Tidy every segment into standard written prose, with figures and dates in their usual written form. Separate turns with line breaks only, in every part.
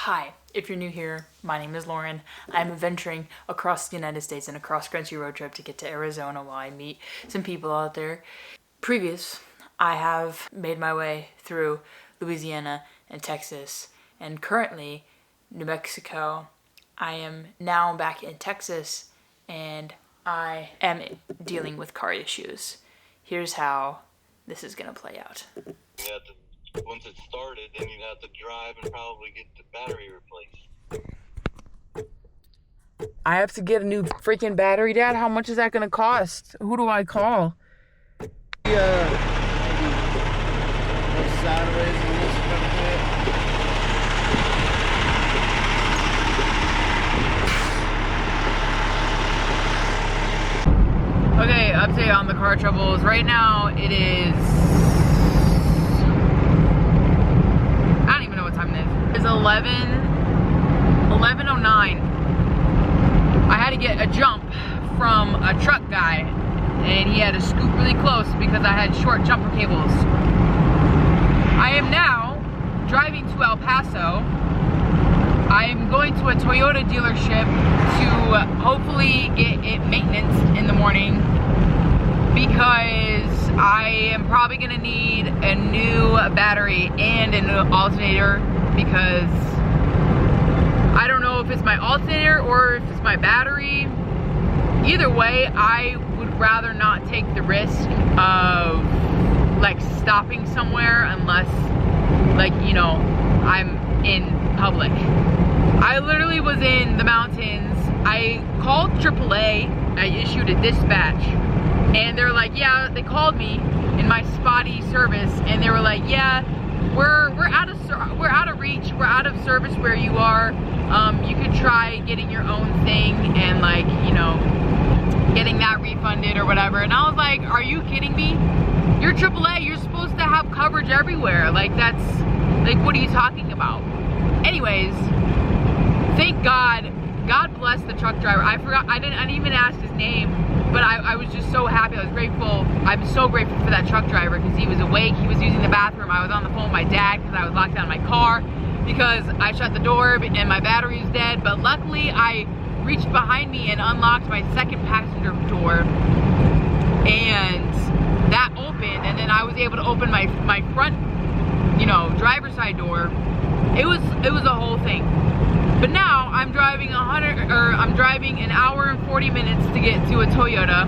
Hi, if you're new here, my name is Lauren. I'm venturing across the United States in a cross-country road trip to get to Arizona while I meet some people out there. I have made my way through Louisiana and Texas, and currently New Mexico. I am now back in Texas, and I am dealing with car issues. Here's how this is gonna play out.
Once it started, then you'd have to drive and probably get the battery replaced.
I have to get a new freaking battery, Dad? How much is that gonna cost? Who do I call?
Maybe sideways on this
one. Okay, update on the car troubles. Right now, it is... I don't even know what time it is. It's 11:09. I had to get a jump from a truck guy, and he had to scoot really close because I had short jumper cables. I am now driving to El Paso. I am going to a Toyota dealership to hopefully get it maintenance in the morning, because I am probably gonna need a new battery and a new alternator, because I don't know if it's my alternator or if it's my battery. Either way, I would rather not take the risk of like stopping somewhere unless, like, you know, I'm in public. I literally was in the mountains. I called AAA. I issued a dispatch, and they're like, yeah, they called me in my spotty service, and they were like, yeah, we're out of reach, we're out of service where you are. You could try getting your own thing and, like, you know, getting that refunded or whatever. And I was like, are you kidding me? You're AAA, you're supposed to have coverage everywhere. Like, that's, like, what are you talking about? Anyways, thank God. God bless the truck driver. I didn't even ask his name, but I was just so happy. I was grateful. I'm so grateful for that truck driver, because he was awake. He was using the bathroom. I was on the phone with my dad because I was locked out of my car because I shut the door and my battery was dead. But luckily, I reached behind me and unlocked my second passenger door, and that opened, and then I was able to open my front, you know, driver's side door. It was a whole thing. But now I'm driving an hour and 40 minutes to get to a Toyota.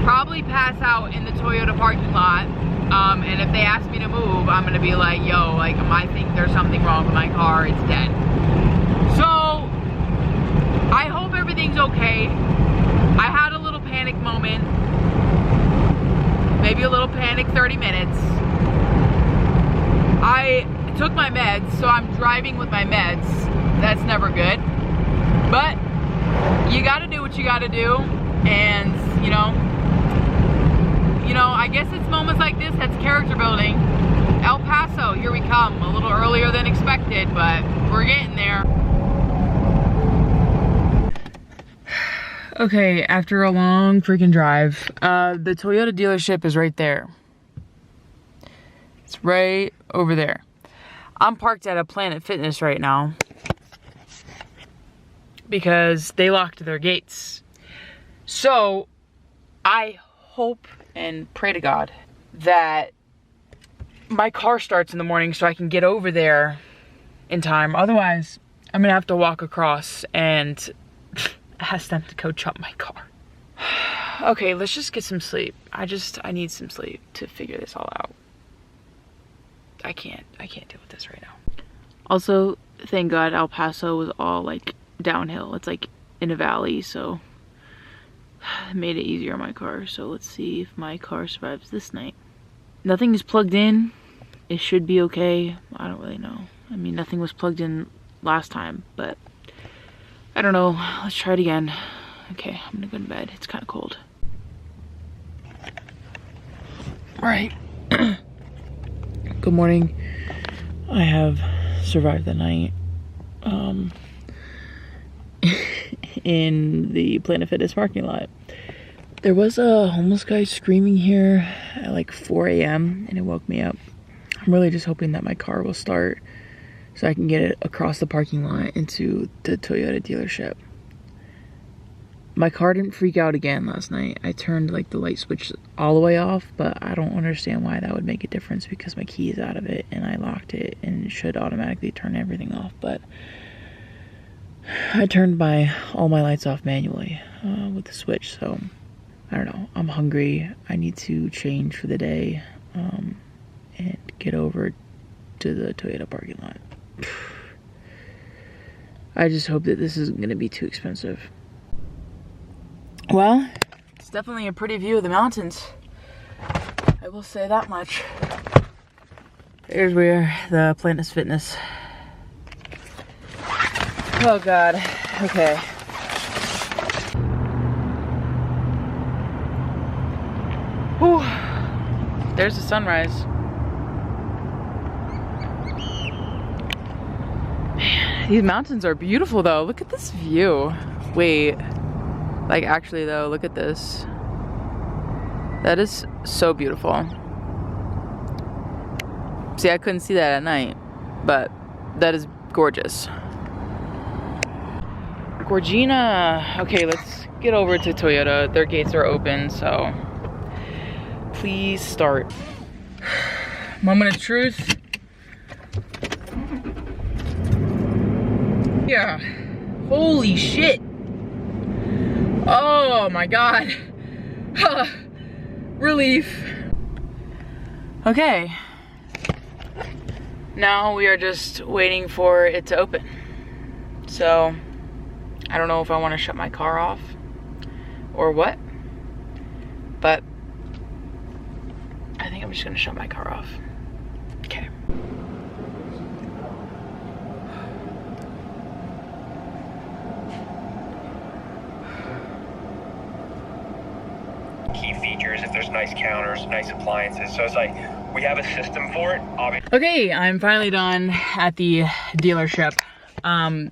Probably pass out in the Toyota parking lot. And if they ask me to move, I'm gonna be like, yo, like, I think there's something wrong with my car, it's dead. So I hope everything's okay. I had a little panic moment. Maybe a little panic 30 minutes. I took my meds, so I'm driving with my meds. That's never good, but you gotta do what you gotta do. And you know, I guess it's moments like this that's character building. El Paso, here we come. A little earlier than expected, but we're getting there. Okay, after a long freaking drive, the Toyota dealership is right there. It's right over there. I'm parked at a Planet Fitness right now because they locked their gates. So I hope and pray to God that my car starts in the morning so I can get over there in time. Otherwise, I'm gonna have to walk across and ask them to go jump my car. Okay, let's just get some sleep. I need some sleep to figure this all out. I can't deal with this right now. Also, thank God El Paso was all like downhill. It's like in a valley, so it made it easier on my car. So let's see if my car survives this night. Nothing is plugged in. It should be okay. I don't really know. I mean, nothing was plugged in last time, but I don't know. Let's try it again. Okay, I'm gonna go to bed. It's kind of cold. All right. Good morning. I have survived the night in the Planet Fitness parking lot. There was a homeless guy screaming here at like 4 a.m. and it woke me up. I'm really just hoping that my car will start
so I can get it across the parking lot into the Toyota dealership. My car didn't freak out again last night. I turned like the light switch all the way off, but I don't understand why that would make a difference because my key is out of it and I locked it and it should automatically turn everything off. But I turned all my lights off manually with the switch, so I don't know. I'm hungry. I need to change for the day and get over to the Toyota parking lot. I just hope that this isn't going to be too expensive. Well, it's definitely a pretty view of the mountains. I will say that much. There's where the Planet Fitness. Oh God. Okay. Whew. There's the sunrise. Man, these mountains are beautiful though. Look at this view. Wait. Like actually though, look at this. That is so beautiful. See, I couldn't see that at night, but that is gorgeous. Gorgina. Okay, let's get over to Toyota. Their gates are open, so please start. Moment of truth. Yeah. Holy shit. Oh my God. Relief. Okay. Now we are just waiting for it to open. So, I don't know if I want to shut my car off or what, but I think I'm just gonna shut my car off. Okay.
Key features, if there's nice counters, nice appliances. So it's like, we have a system for it, obviously.
Okay, I'm finally done at the dealership.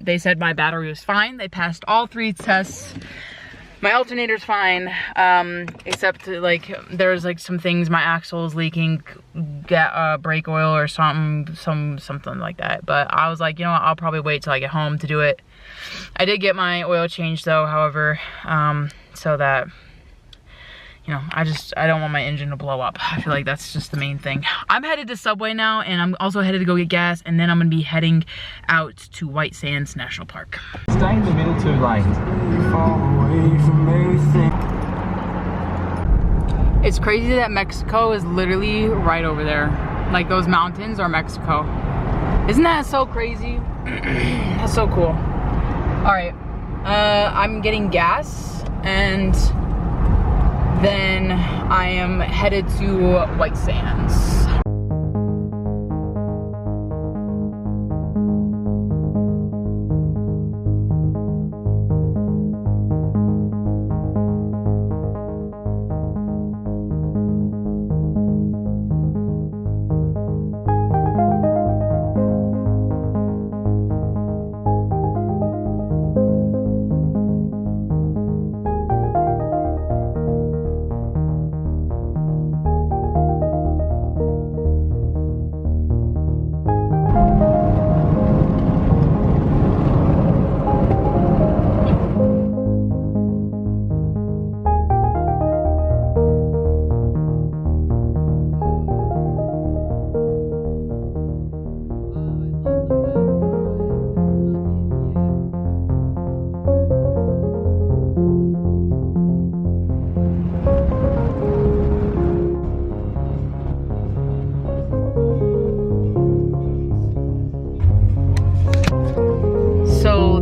They said my battery was fine. They passed all 3 tests. My alternator's fine, except like there's like some things, my axle is leaking, get brake oil or something like that. But I was like, you know what, I'll probably wait till I get home to do it. I did get my oil changed though, however, so that, you know, I don't want my engine to blow up. I feel like that's just the main thing. I'm headed to Subway now, and I'm also headed to go get gas, and then I'm gonna be heading out to White Sands National Park.
Stay in the middle 2 lanes. Far away from everything.
It's crazy that Mexico is literally right over there. Like those mountains are Mexico. Isn't that so crazy? That's so cool. All right, I'm getting gas, and then I am headed to White Sands.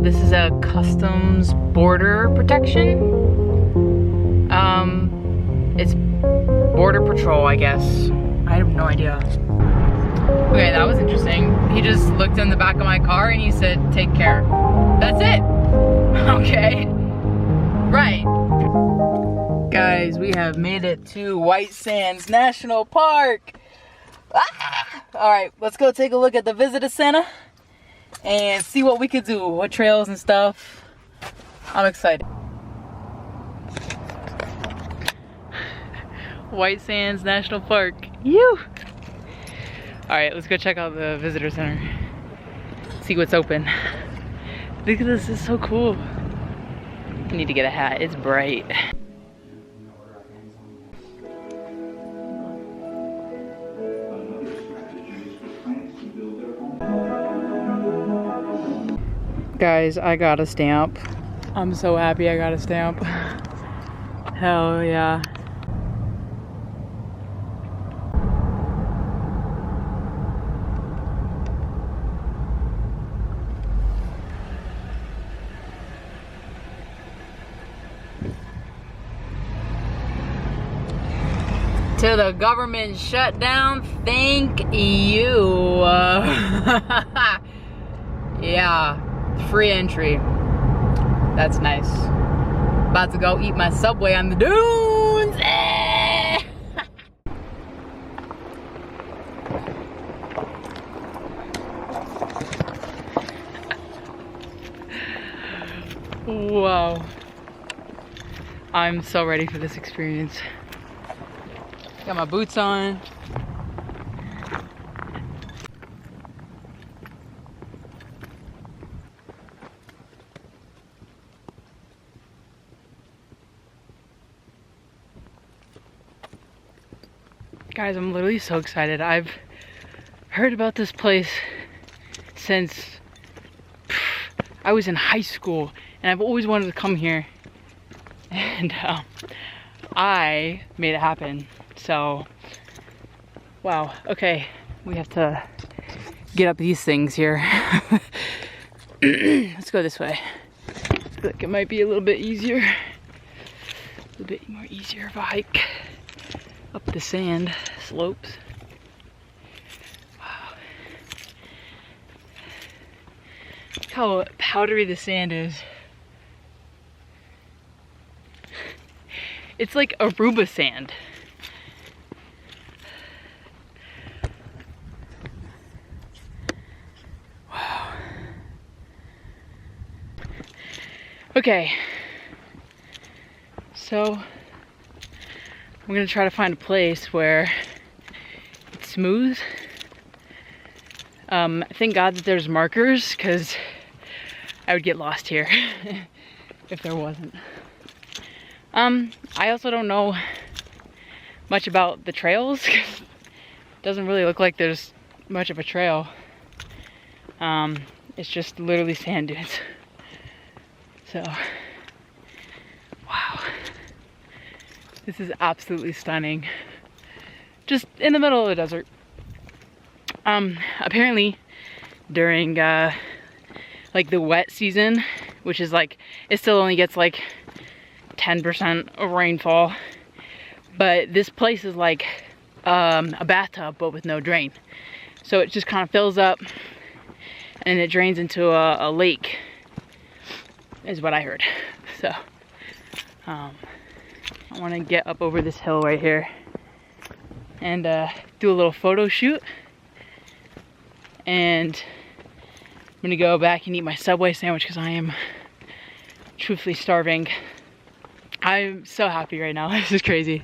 This is a customs border protection. It's border patrol, I guess. I have no idea. Okay, that was interesting. He just looked in the back of my car and he said, take care. That's it. Okay. Right. Guys, we have made it to White Sands National Park. Ah! All right, let's go take a look at the visitor center and see what we could do, what trails and stuff. I'm excited. White Sands National Park. You. All right, let's go check out the visitor center.
see what's open. Look at this, it's so cool. I need to get a hat, it's bright. Guys, I got a stamp. I'm so happy I got a stamp. Hell yeah. To the government shutdown, thank you. Yeah, free entry. That's nice. About to go eat my Subway on the dunes. Eh! Wow. I'm so ready for this experience. Got my boots on. Guys, I'm literally so excited. I've heard about this place since I was in high school, and I've always wanted to come here, and I made it happen. So, wow, okay, we have to get up these things here. Let's go this way. I feel like it might be a little bit easier. A little bit more easier of a hike up the sand slopes. Wow. Look how powdery the sand is. It's like Aruba sand. Wow. Okay. So I'm gonna try to find a place where it's smooth. Thank God that there's markers, because I would get lost here if there wasn't. I also don't know much about the trails. It doesn't really look like there's much of a trail. It's just literally sand dunes. So, wow. This is absolutely stunning. Just in the middle of the desert. Apparently during like the wet season, which is like, it still only gets like 10% of rainfall, but this place is like a bathtub but with no drain. So it just kind of fills up and it drains into a lake, is what I heard. So I want to get up over this hill right here and do a little photo shoot, and I'm gonna go back and eat my Subway sandwich because I am truthfully starving. I'm so happy right now. This is crazy.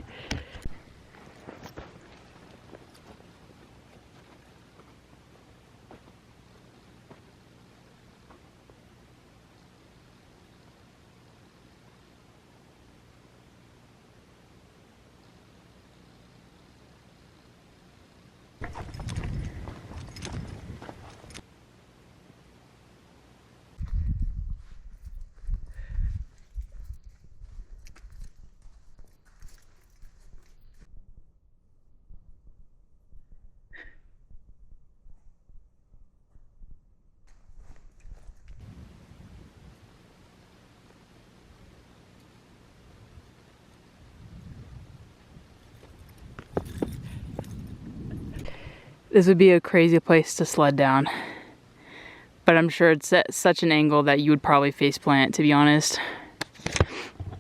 This would be a crazy place to sled down, but I'm sure it's at such an angle that you would probably face plant, to be honest.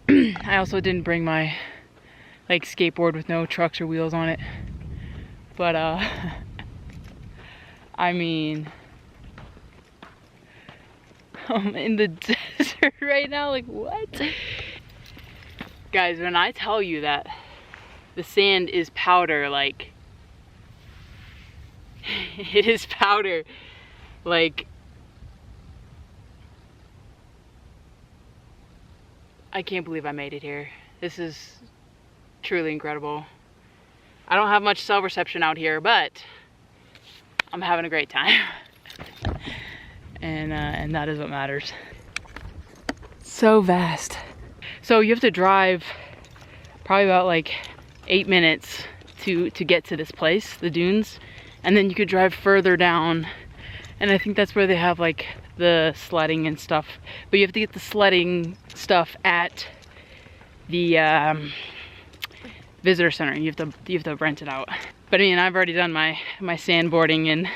I also didn't bring my like skateboard with no trucks or wheels on it, but I mean, I'm in the desert right now, like what? Guys, when I tell you that the sand is powder, like it is powder. Like, I can't believe I made it here. This is truly incredible. I don't have much cell reception out here, but I'm having a great time. And that is what matters. So vast. So you have to drive probably about like 8 minutes to get to this place, the dunes, and then you could drive further down, and I think that's where they have like the sledding and stuff, but you have to get the sledding stuff at the visitor center. You have to rent it out. But I mean, I've already done my sandboarding in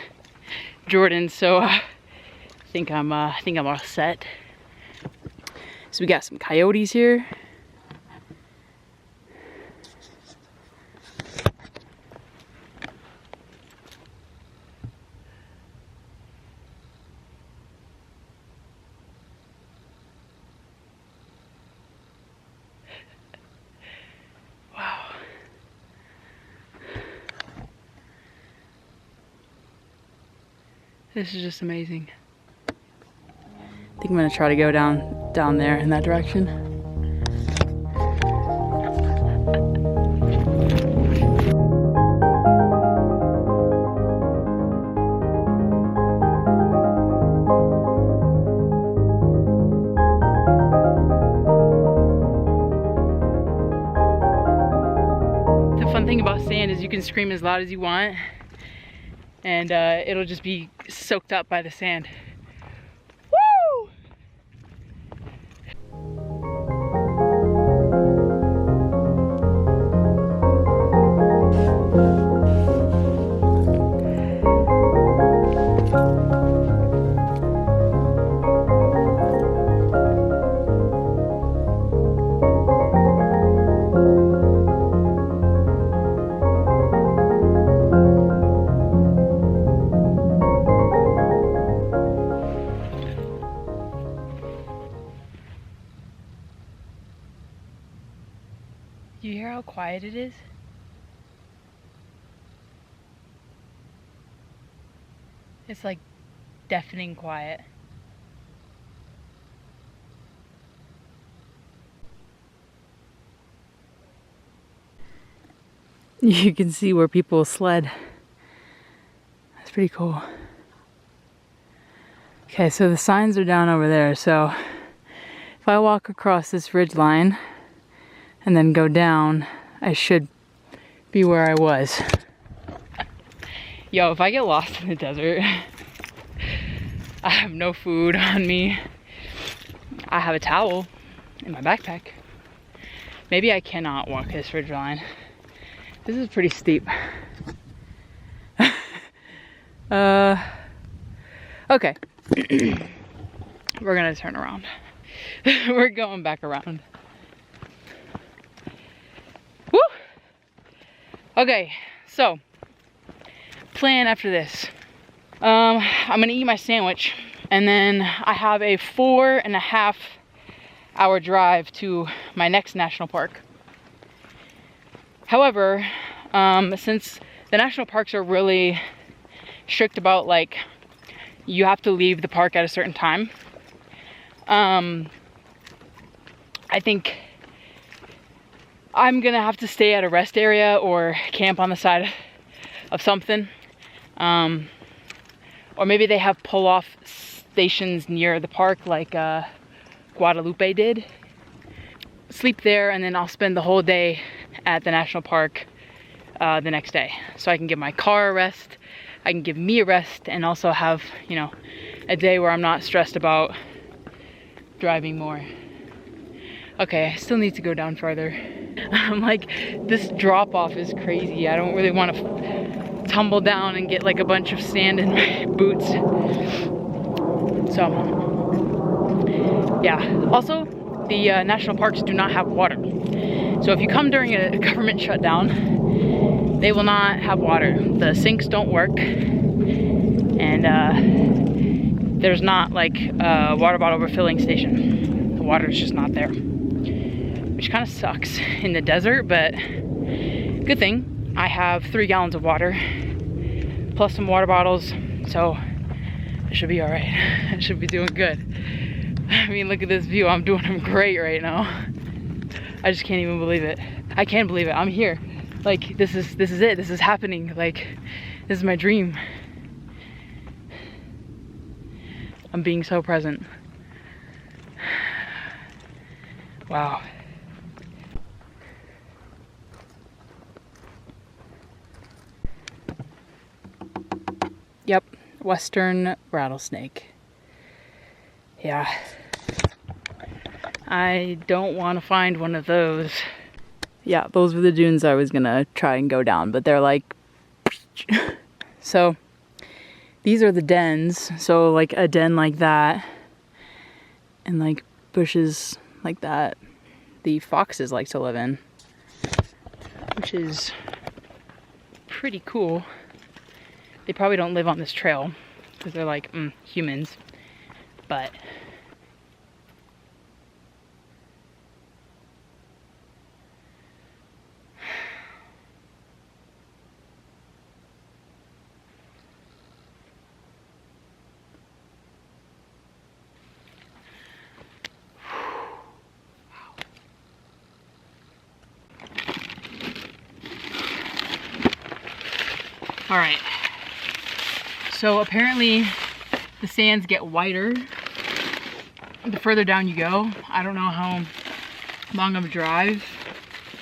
Jordan, so I think I'm all set. So we got some coyotes here. This is just amazing. I think I'm gonna try to go down there in that direction. The fun thing about sand is you can scream as loud as you want, and it'll just be soaked up by the sand. Woo! You hear how quiet it is? It's like deafening quiet. You can see where people sled. That's pretty cool. Okay, so the signs are down over there. So if I walk across this ridge line and then go down, I should be where I was. Yo, if I get lost in the desert, I have no food on me. I have a towel in my backpack. Maybe I cannot walk this ridge line. This is pretty steep. Okay. We're gonna turn around. We're going back around. Woo! Okay, so plan after this. I'm gonna eat my sandwich, and then I have a 4.5 hour drive to my next national park. However, since the national parks are really strict about, like, you have to leave the park at a certain time, I think I'm gonna have to stay at a rest area or camp on the side of something. Or maybe they have pull-off stations near the park like Guadalupe did. Sleep there, and then I'll spend the whole day at the national park the next day. So I can give my car a rest, I can give me a rest, and also have, you know, a day where I'm not stressed about driving more. Okay, I still need to go down farther. I'm like, this drop off is crazy. I don't really want to tumble down and get like a bunch of sand in my boots. So, yeah. Also, the national parks do not have water. So if you come during a government shutdown, they will not have water. The sinks don't work, and there's not like a water bottle refilling station. The water is just not there, which kind of sucks in the desert, but good thing I have 3 gallons of water plus some water bottles, so I should be all right. I should be doing good. I mean, look at this view. I'm doing great right now. I just can't even believe it. I can't believe it. I'm here. Like, this is it. This is happening. Like, this is my dream. I'm being so present. Wow. Yep, western rattlesnake. Yeah. I don't want to find one of those. Yeah, those were the dunes I was gonna try and go down, but they're like... So, these are the dens. So like a den like that, and like bushes like that, the foxes like to live in, which is pretty cool. They probably don't live on this trail because they're like humans, but all right. So apparently the sands get whiter the further down you go. I don't know how long of a drive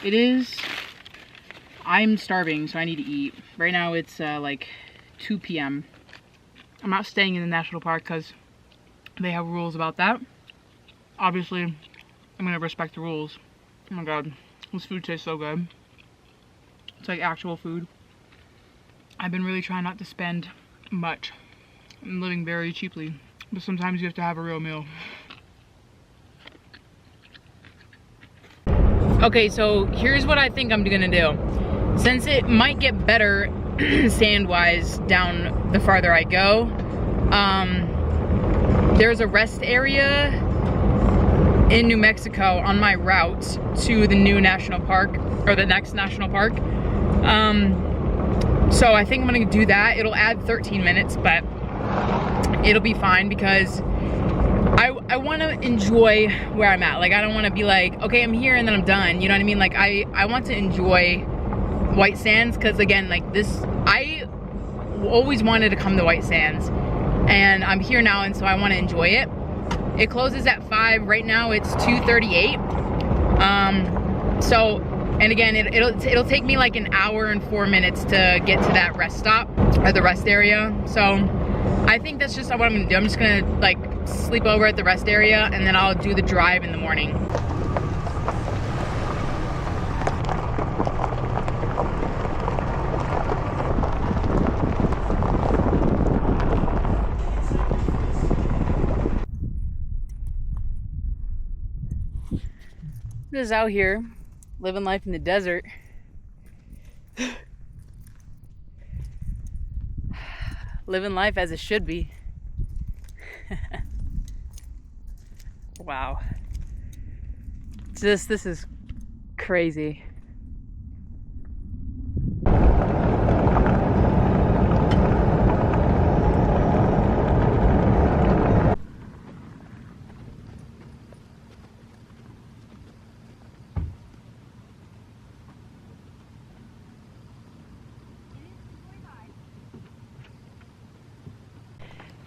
it is. I'm starving, so I need to eat. Right now it's like 2 p.m. I'm not staying in the national park because they have rules about that. Obviously, I'm gonna respect the rules. Oh my god, this food tastes so good. It's like actual food. I've been really trying not to spend much. I'm living very cheaply, but sometimes you have to have a real meal. Okay, so here's what I think I'm gonna do. Since it might get better sand-wise down the farther I go, there's a rest area in New Mexico on my route to the new national park, or the next national park. So I think I'm gonna do that. It'll add 13 minutes, but it'll be fine because I want to enjoy where I'm at. Like, I don't want to be like, okay, I'm here and then I'm done. You know what I mean? Like, I want to enjoy White Sands because, again, like this, I always wanted to come to White Sands and I'm here now, and so I want to enjoy it. It closes at 5. Right now it's 2:38. So, and again, it'll take me like an hour and 4 minutes to get to that rest stop or the rest area. So I think that's just what I'm gonna do. I'm just gonna like sleep over at the rest area and then I'll do the drive in the morning. Just out here living life in the desert. Living life as it should be. Wow. This is crazy.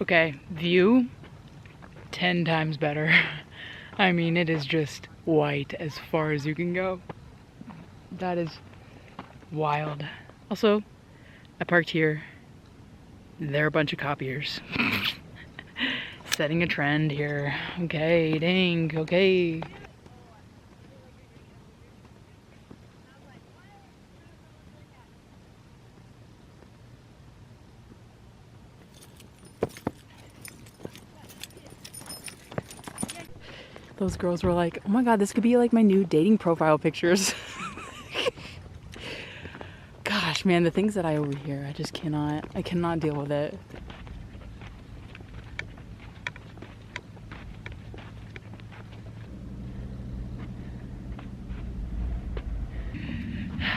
Okay, view 10 times better. I mean, it is just white as far as you can go. That is wild. Also, I parked here. They're a bunch of copiers. Setting a trend here. Okay, dang, okay. Those girls were like, oh my god, this could be like my new dating profile pictures. Gosh, man, the things that I overhear, I just I cannot deal with it.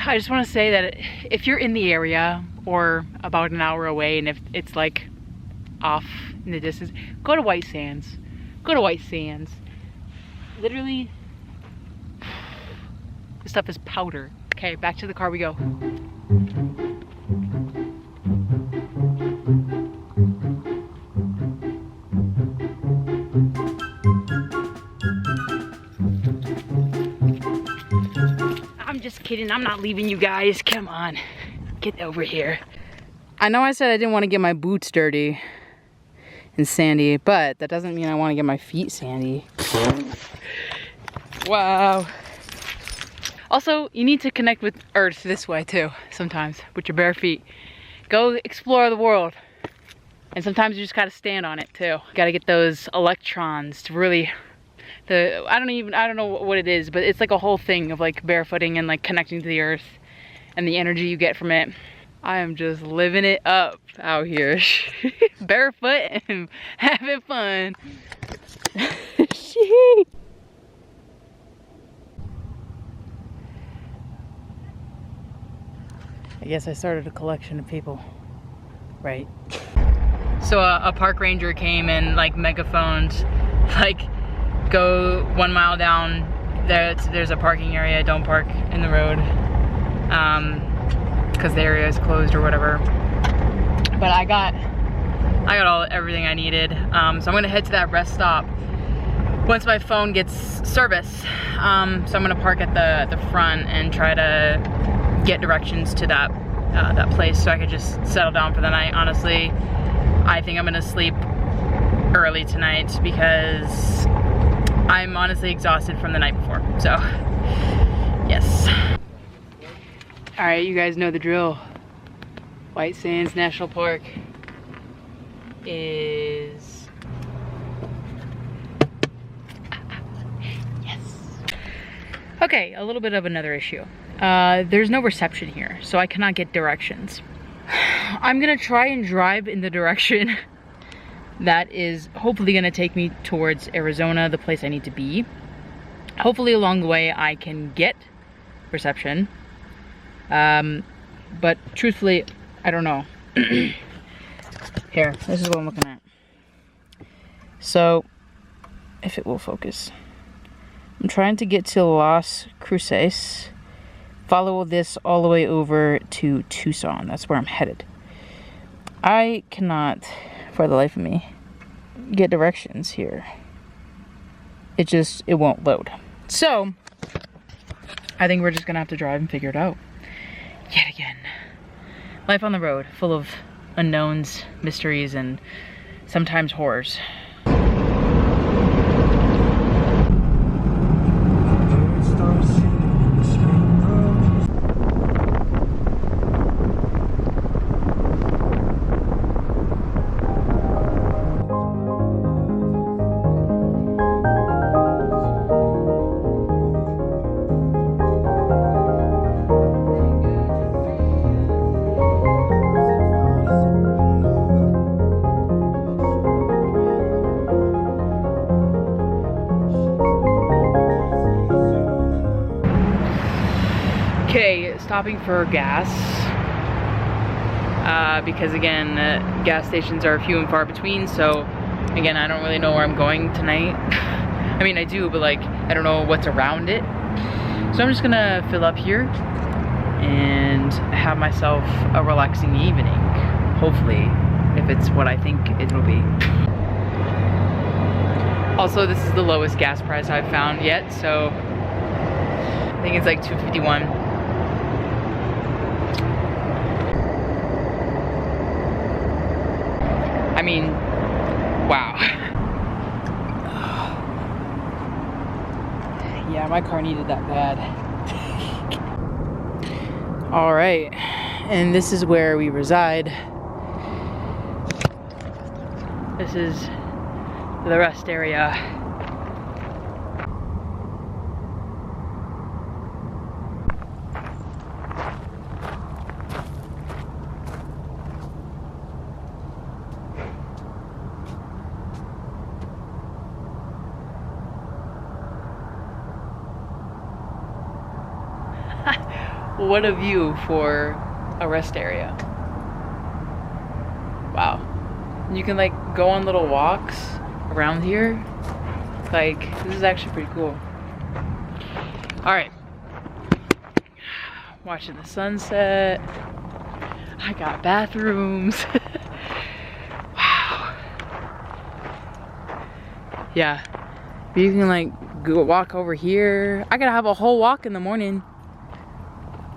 I just want to say that if you're in the area or about an hour away and if it's like off in the distance, go to White Sands. Go to White Sands. Literally, this stuff is powder. Okay, back to the car we go. I'm just kidding, I'm not leaving you guys. Come on, get over here. I know I said I didn't want to get my boots dirty and sandy, but that doesn't mean I want to get my feet sandy. Wow. Also, you need to connect with Earth this way too, sometimes, with your bare feet. Go explore the world. And sometimes you just gotta stand on it too. Gotta get those electrons to really, I don't know what it is, but it's like a whole thing of like barefooting and like connecting to the earth and the energy you get from it. I am just living it up out here. Barefoot and having fun. I guess I started a collection of people, right? So a park ranger came and like megaphoned, like, go 1 mile down, there's a parking area, don't park in the road, because the area is closed or whatever. But I got everything I needed, so I'm gonna head to that rest stop once my phone gets service. So I'm gonna park at the front and try to get directions to that place so I could just settle down for the night. Honestly, I think I'm gonna sleep early tonight because I'm honestly exhausted from the night before, so yes. All right, you guys know the drill. White Sands National Park is, yes. Okay, a little bit of another issue. There's no reception here, so I cannot get directions. I'm gonna try and drive in the direction that is hopefully gonna take me towards Arizona, the place I need to be. Hopefully along the way I can get reception. But truthfully, I don't know. Here, this is what I'm looking at. So, if it will focus. I'm trying to get to Las Cruces. Follow this all the way over to Tucson. That's where I'm headed. I cannot, for the life of me, get directions here. It won't load. So, I think we're just gonna have to drive and figure it out. Yet again. Life on the road, full of unknowns, mysteries, and sometimes horrors. Okay, stopping for gas, because again, gas stations are few and far between, so again, I don't really know where I'm going tonight. I mean, I do, but like, I don't know what's around it. So I'm just gonna fill up here and have myself a relaxing evening, hopefully, if it's what I think it will be. Also, this is the lowest gas price I've found yet, so I think it's like $2.51. I mean, wow. Yeah, my car needed that bad. All right, and this is where we reside. This is the rest area. What a view for a rest area. Wow. You can like go on little walks around here Like, this is actually pretty cool. All right. Watching the sunset. I got bathrooms. Wow. Yeah. You can like go walk over here. I gotta have a whole walk in the morning.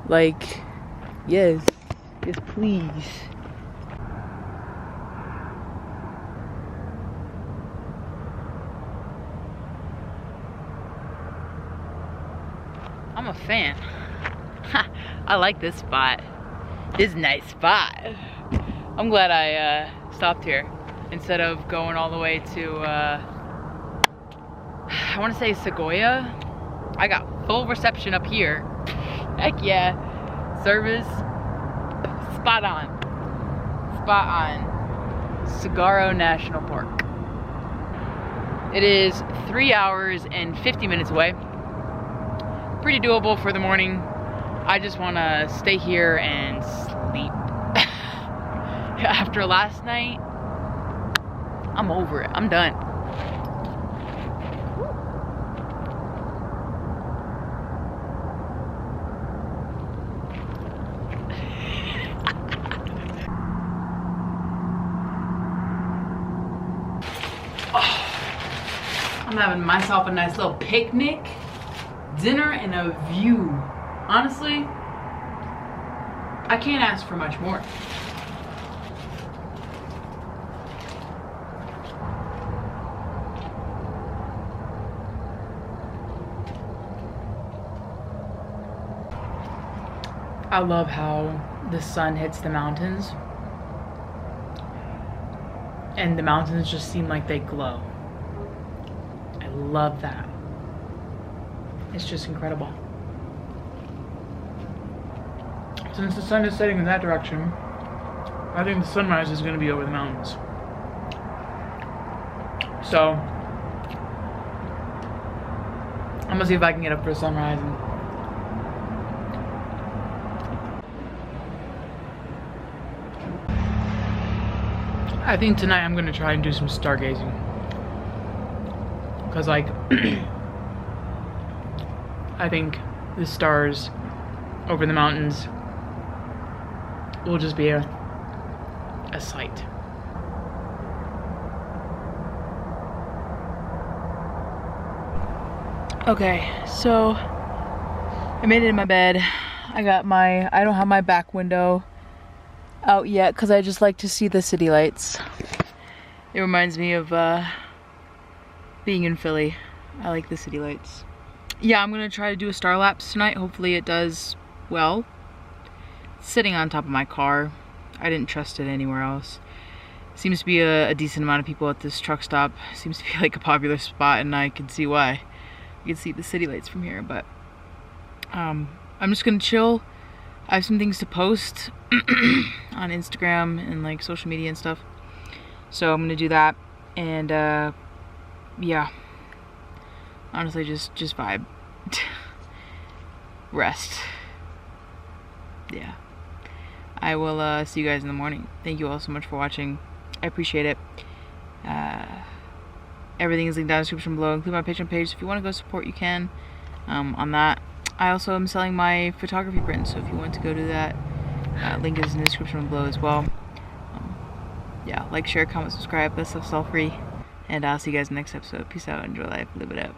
Like, yes. Yes, please. I'm a fan. I like this spot. This is a nice spot. I'm glad I stopped here instead of going all the way to I want to say Sequoia. I got full reception up here. Heck yeah. Service spot on. Spot on. Saguaro National Park. It is 3 hours and 50 minutes away. Pretty doable for the morning. I just want to stay here and sleep. After last night, I'm over it. I'm done. I'm having myself a nice little picnic, dinner, and a view. Honestly, I can't ask for much more. I love how the sun hits the mountains and the mountains just seem like they glow. I love that. It's just incredible. Since the sun is setting in that direction, I think the sunrise is going to be over the mountains. So, I'm going to see if I can get up for the sunrise. I think tonight I'm going to try and do some stargazing. Because, like, I think the stars over the mountains will just be a sight. Okay, so I made it in my bed. I don't have my back window out yet because I just like to see the city lights. It reminds me of being in Philly. I like the city lights. Yeah, I'm gonna try to do a star lapse tonight. Hopefully it does well. It's sitting on top of my car. I didn't trust it anywhere else. Seems to be a decent amount of people at this truck stop. Seems to be like a popular spot, and I can see why. You can see the city lights from here, but I'm just gonna chill. I have some things to post on Instagram and like social media and stuff. So I'm gonna do that, and yeah. Honestly, just vibe. Rest. Yeah. I will see you guys in the morning. Thank you all so much for watching. I appreciate it. Everything is linked down in the description below, including my Patreon page. So if you want to go support, you can on that. I also am selling my photography prints, so if you want to go do that, link is in the description below as well. Yeah, like, share, comment, subscribe. That stuff's all free. And I'll see you guys in the next episode. Peace out, enjoy life, live it up.